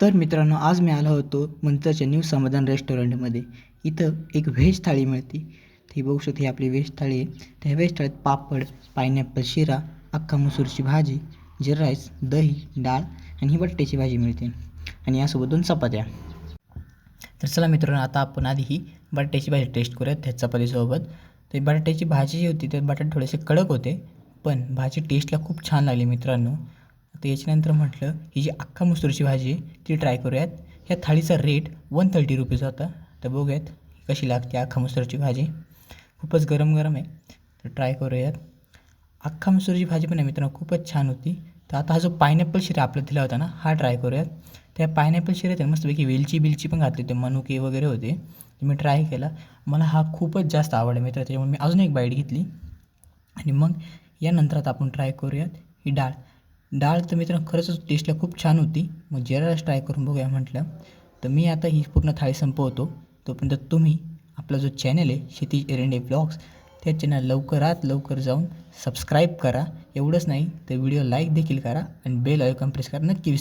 तर मित्रांनो, आज मी आलो होतो मंचरच्या न्यू समाधान रेस्टॉरंटमध्ये. इथं एक व्हेज थाळी मिळते. ती बघू शकते, ही आपली व्हेज थाळी आहे. त्या व्हेज थाळीत पापड, पायनॅपल शिरा, अख्खा मसूरची भाजी, जिरा राईस, दही, डाळ आणि ही बटाट्याची भाजी मिळते आणि यासोबत 2 चपात्या. तर चला मित्रांनो, आता आपण आधी ही बटाट्याची भाजी टेस्ट करूयात त्या चपातीसोबत. तर बटाट्याची भाजी जी होती, त्यात बटाटे थोडेसे कडक होते, पण भाजी टेस्टला खूप छान लागली मित्रांनो. आता याच्यानंतर म्हटलं, ही जी अख्खा मसूरची भाजी आहे ती ट्राय करूयात. ह्या थाळीचा रेट 130 रुपीज होता. तर बघूयात कशी लागते अख्खा मसूरची भाजी. खूपच गरम गरम आहे, तर ट्राय करूयात. अख्खा मसूरची भाजी पण आहे मित्रांनो, खूपच छान होती. तर आता हा जो पायनॅपल शिरा आपला दिला होता ना, हा ट्राय करूयात. त्या पायनॅपल शिऱ्यात मस्तपैकी वेलची पण घातली होते, मनुके वगैरे होते. तर मी ट्राय केला. मला हा खूपच जास्त आवडला मित्र, त्याच्यामुळे मी अजून एक बाईट घेतली. आणि मग यानंतर आता आपण ट्राय करूयात ही डाळ. डाळ तर मित्रांनो खरंच टेस्टला खूप छान होती. मग जराच ट्राय करून बघूया म्हटलं. तर मी आता ही पूर्ण थाळी संपवतो. तोपर्यंत तुम्ही आपला जो चॅनल आहे क्षितिज एरंडे ब्लॉग्स, त्या चॅनल लवकरात लवकर जाऊन सबस्क्राईब करा. एवढंच नाही तर व्हिडिओ लाईक देखील करा आणि बेल आयकॉन प्रेस करा नक्की.